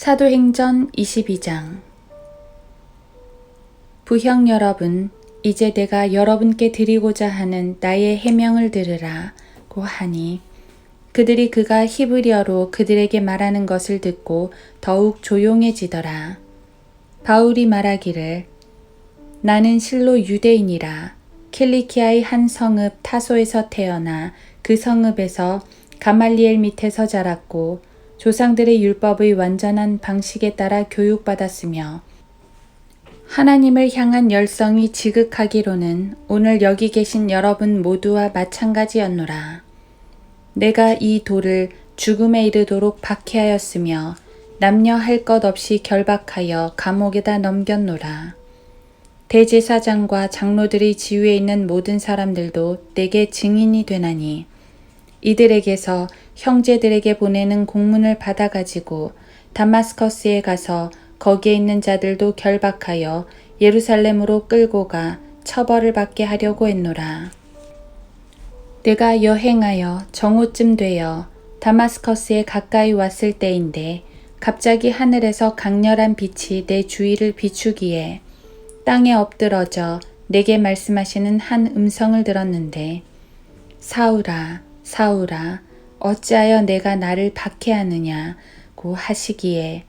사도행전 22장. 부형 여러분, 이제 내가 여러분께 드리고자 하는 나의 해명을 들으라고 하니 그들이 그가 히브리어로 그들에게 말하는 것을 듣고 더욱 조용해지더라. 바울이 말하기를 나는 실로 유대인이라 킬리키아의 한 성읍 타소에서 태어나 그 성읍에서 가말리엘 밑에서 자랐고 조상들의 율법의 완전한 방식에 따라 교육받았으며 하나님을 향한 열성이 지극하기로는 오늘 여기 계신 여러분 모두와 마찬가지였노라. 내가 이 돌을 죽음에 이르도록 박해하였으며 남녀 할 것 없이 결박하여 감옥에다 넘겼노라. 대제사장과 장로들의 지위에 있는 모든 사람들도 내게 증인이 되나니 이들에게서 형제들에게 보내는 공문을 받아가지고 다마스커스에 가서 거기에 있는 자들도 결박하여 예루살렘으로 끌고 가 처벌을 받게 하려고 했노라. 내가 여행하여 정오쯤 되어 다마스커스에 가까이 왔을 때인데 갑자기 하늘에서 강렬한 빛이 내 주위를 비추기에 땅에 엎드러져 내게 말씀하시는 한 음성을 들었는데 사울아 사울아 어찌하여 내가 나를 박해하느냐고 하시기에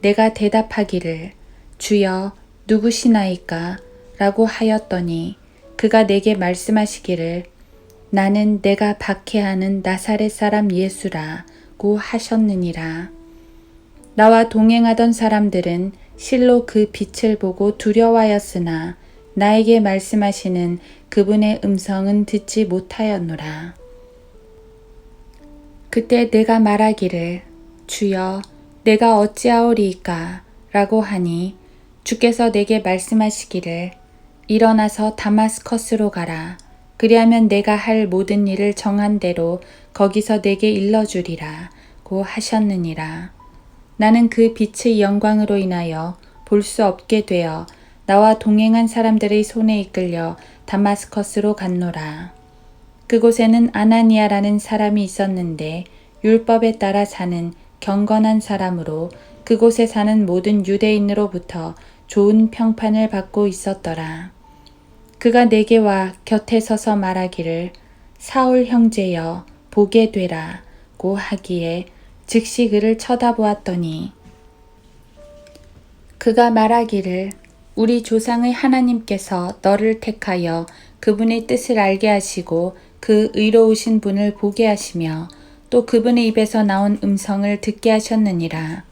내가 대답하기를 주여 누구시나이까 라고 하였더니 그가 내게 말씀하시기를 나는 내가 박해하는 나사렛 사람 예수라고 하셨느니라. 나와 동행하던 사람들은 실로 그 빛을 보고 두려워하였으나 나에게 말씀하시는 그분의 음성은 듣지 못하였노라. 그때 내가 말하기를 주여 내가 어찌하오리이까 라고 하니 주께서 내게 말씀하시기를 일어나서 다마스커스로 가라. 그리하면 내가 할 모든 일을 정한 대로 거기서 내게 일러주리라 고 하셨느니라. 나는 그 빛의 영광으로 인하여 볼 수 없게 되어 나와 동행한 사람들의 손에 이끌려 다마스커스로 갔노라. 그곳에는 아나니아라는 사람이 있었는데 율법에 따라 사는 경건한 사람으로 그곳에 사는 모든 유대인으로부터 좋은 평판을 받고 있었더라. 그가 내게 와 곁에 서서 말하기를 사울 형제여 보게 되라고 하기에 즉시 그를 쳐다보았더니 그가 말하기를 우리 조상의 하나님께서 너를 택하여 그분의 뜻을 알게 하시고 그 의로우신 분을 보게 하시며 또 그분의 입에서 나온 음성을 듣게 하셨느니라.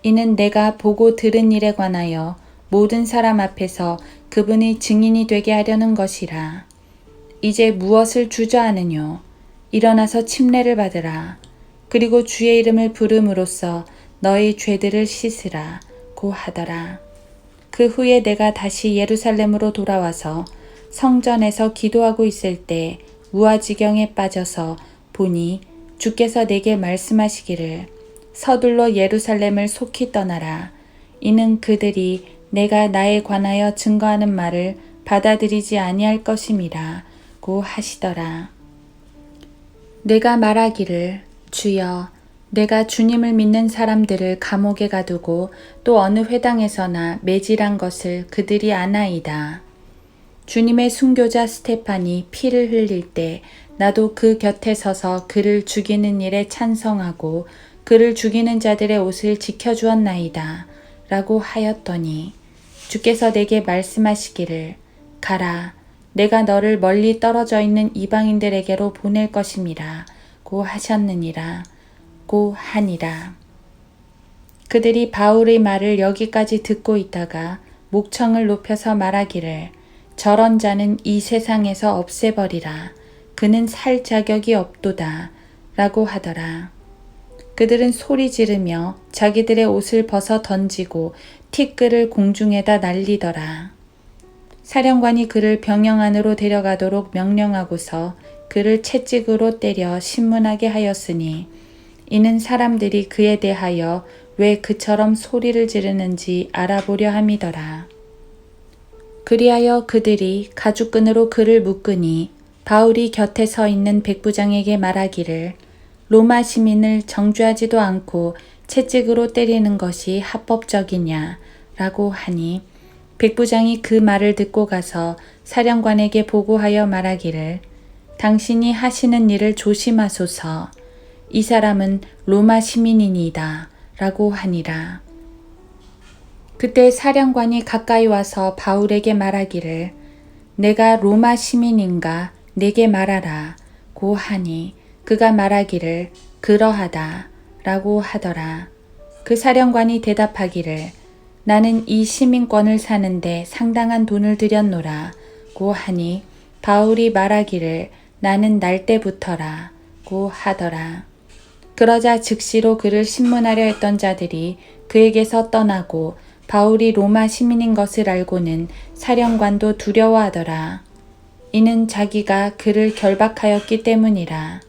이는 내가 보고 들은 일에 관하여 모든 사람 앞에서 그분의 증인이 되게 하려는 것이라. 이제 무엇을 주저하느뇨? 일어나서 침례를 받으라. 그리고 주의 이름을 부름으로써 너의 죄들을 씻으라 고 하더라. 그 후에 내가 다시 예루살렘으로 돌아와서 성전에서 기도하고 있을 때 무아지경에 빠져서 보니 주께서 내게 말씀하시기를 서둘러 예루살렘을 속히 떠나라. 이는 그들이 내가 나에 관하여 증거하는 말을 받아들이지 아니할 것임이라 고 하시더라. 내가 말하기를 주여 내가 주님을 믿는 사람들을 감옥에 가두고 또 어느 회당에서나 매질한 것을 그들이 아나이다. 주님의 순교자 스테판이 피를 흘릴 때 나도 그 곁에 서서 그를 죽이는 일에 찬성하고 그를 죽이는 자들의 옷을 지켜주었나이다 라고 하였더니 주께서 내게 말씀하시기를 가라 내가 너를 멀리 떨어져 있는 이방인들에게로 보낼 것임이라 고 하셨느니라 고 하니라. 그들이 바울의 말을 여기까지 듣고 있다가 목청을 높여서 말하기를 저런 자는 이 세상에서 없애버리라. 그는 살 자격이 없도다. 라고 하더라. 그들은 소리 지르며 자기들의 옷을 벗어 던지고 티끌을 공중에다 날리더라. 사령관이 그를 병영 안으로 데려가도록 명령하고서 그를 채찍으로 때려 신문하게 하였으니 이는 사람들이 그에 대하여 왜 그처럼 소리를 지르는지 알아보려 함이더라. 그리하여 그들이 가죽끈으로 그를 묶으니 바울이 곁에 서 있는 백부장에게 말하기를 로마 시민을 정죄하지도 않고 채찍으로 때리는 것이 합법적이냐? 라고 하니 백부장이 그 말을 듣고 가서 사령관에게 보고하여 말하기를 당신이 하시는 일을 조심하소서. 이 사람은 로마 시민이니이다. 라고 하니라. 그때 사령관이 가까이 와서 바울에게 말하기를 내가 로마 시민인가 내게 말하라 고 하니 그가 말하기를 그러하다 라고 하더라. 그 사령관이 대답하기를 나는 이 시민권을 사는데 상당한 돈을 들였노라 고 하니 바울이 말하기를 나는 날 때부터라 고 하더라. 그러자 즉시로 그를 신문하려 했던 자들이 그에게서 떠나고 바울이 로마 시민인 것을 알고는 사령관도 두려워하더라. 이는 자기가 그를 결박하였기 때문이라.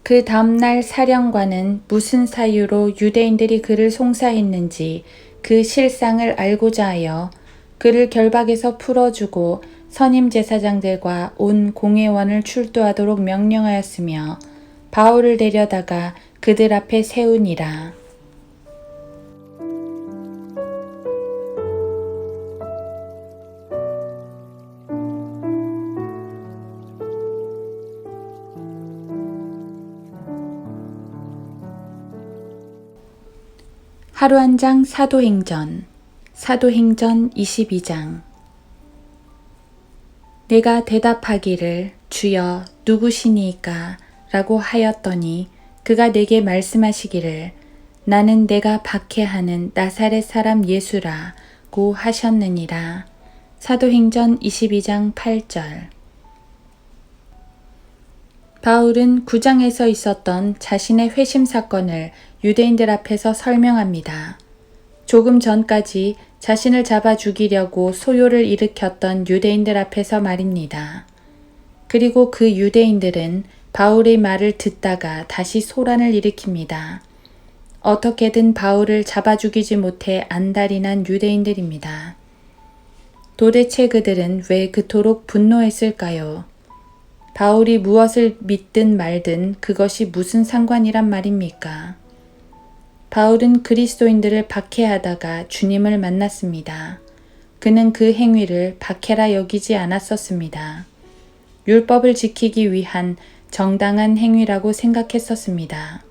그 다음날 사령관은 무슨 사유로 유대인들이 그를 송사했는지 그 실상을 알고자 하여 그를 결박에서 풀어주고 선임 제사장들과 온 공회원을 출두하도록 명령하였으며 바울을 데려다가 그들 앞에 세우니라. 하루 한 장 사도행전 22장 내가 대답하기를 주여 누구시니이까 라고 하였더니 그가 내게 말씀하시기를 나는 내가 박해하는 나사렛 사람 예수라 고 하셨느니라. 사도행전 22장 8절 바울은 구장에서 있었던 자신의 회심 사건을 유대인들 앞에서 설명합니다. 조금 전까지 자신을 잡아 죽이려고 소요를 일으켰던 유대인들 앞에서 말입니다. 그리고 그 유대인들은 바울의 말을 듣다가 다시 소란을 일으킵니다. 어떻게든 바울을 잡아 죽이지 못해 안달이 난 유대인들입니다. 도대체 그들은 왜 그토록 분노했을까요? 바울이 무엇을 믿든 말든 그것이 무슨 상관이란 말입니까? 바울은 그리스도인들을 박해하다가 주님을 만났습니다. 그는 그 행위를 박해라 여기지 않았었습니다. 율법을 지키기 위한 정당한 행위라고 생각했었습니다.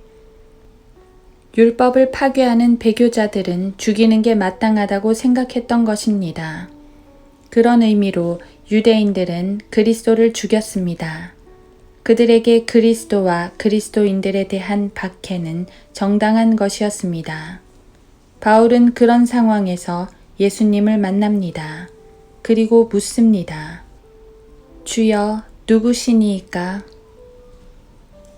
율법을 파괴하는 배교자들은 죽이는 게 마땅하다고 생각했던 것입니다. 그런 의미로 유대인들은 그리스도를 죽였습니다. 그들에게 그리스도와 그리스도인들에 대한 박해는 정당한 것이었습니다. 바울은 그런 상황에서 예수님을 만납니다. 그리고 묻습니다. 주여 누구시니이까?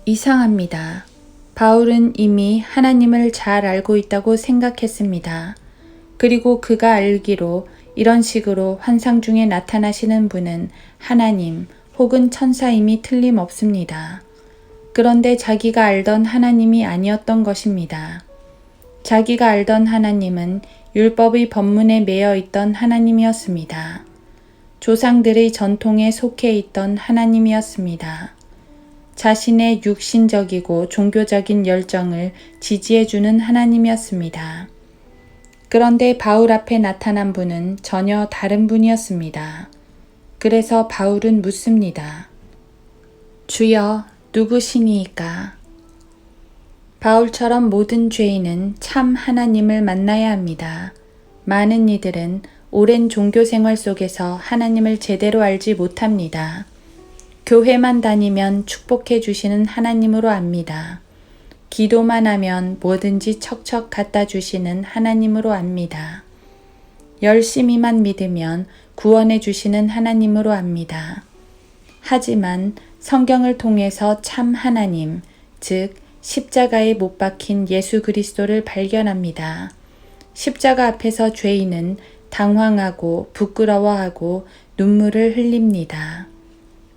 이상합니다. 바울은 이미 하나님을 잘 알고 있다고 생각했습니다. 그리고 그가 알기로 이런 식으로 환상 중에 나타나시는 분은 하나님 혹은 천사임이 틀림없습니다. 그런데 자기가 알던 하나님이 아니었던 것입니다. 자기가 알던 하나님은 율법의 법문에 매여 있던 하나님이었습니다. 조상들의 전통에 속해 있던 하나님이었습니다. 자신의 육신적이고 종교적인 열정을 지지해주는 하나님이었습니다. 그런데 바울 앞에 나타난 분은 전혀 다른 분이었습니다. 그래서 바울은 묻습니다. 주여 누구시니이까? 바울처럼 모든 죄인은 참 하나님을 만나야 합니다. 많은 이들은 오랜 종교 생활 속에서 하나님을 제대로 알지 못합니다. 교회만 다니면 축복해 주시는 하나님으로 압니다. 기도만 하면 뭐든지 척척 갖다 주시는 하나님으로 압니다. 열심히만 믿으면 구원해 주시는 하나님으로 압니다. 하지만 성경을 통해서 참 하나님, 즉 십자가에 못 박힌 예수 그리스도를 발견합니다. 십자가 앞에서 죄인은 당황하고 부끄러워하고 눈물을 흘립니다.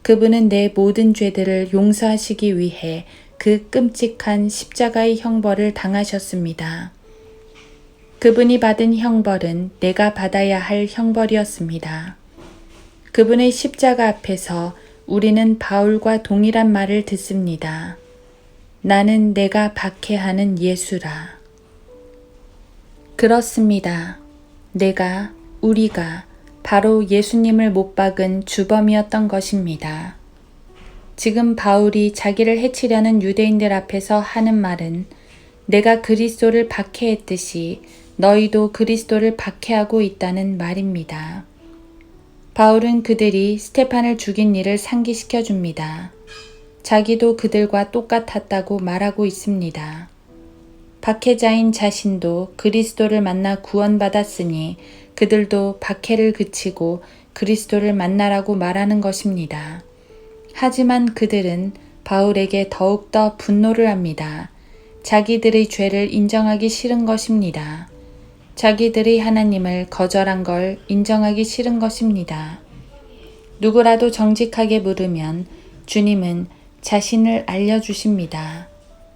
그분은 내 모든 죄들을 용서하시기 위해 그 끔찍한 십자가의 형벌을 당하셨습니다. 그분이 받은 형벌은 내가 받아야 할 형벌이었습니다. 그분의 십자가 앞에서 우리는 바울과 동일한 말을 듣습니다. 나는 내가 박해하는 예수라. 그렇습니다. 우리가 바로 예수님을 못 박은 주범이었던 것입니다. 지금 바울이 자기를 해치려는 유대인들 앞에서 하는 말은 내가 그리스도를 박해했듯이 너희도 그리스도를 박해하고 있다는 말입니다. 바울은 그들이 스테판을 죽인 일을 상기시켜 줍니다. 자기도 그들과 똑같았다고 말하고 있습니다. 박해자인 자신도 그리스도를 만나 구원받았으니 그들도 박해를 그치고 그리스도를 만나라고 말하는 것입니다. 하지만 그들은 바울에게 더욱더 분노를 합니다. 자기들의 죄를 인정하기 싫은 것입니다. 자기들의 하나님을 거절한 걸 인정하기 싫은 것입니다. 누구라도 정직하게 물으면 주님은 자신을 알려주십니다.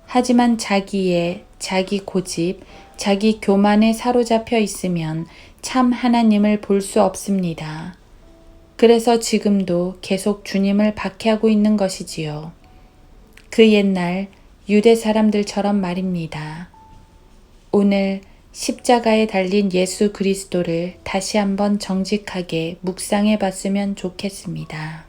하지만 자기 고집, 자기 교만에 사로잡혀 있으면 참 하나님을 볼 수 없습니다. 그래서 지금도 계속 주님을 박해하고 있는 것이지요. 그 옛날 유대 사람들처럼 말입니다. 오늘 십자가에 달린 예수 그리스도를 다시 한번 정직하게 묵상해 봤으면 좋겠습니다.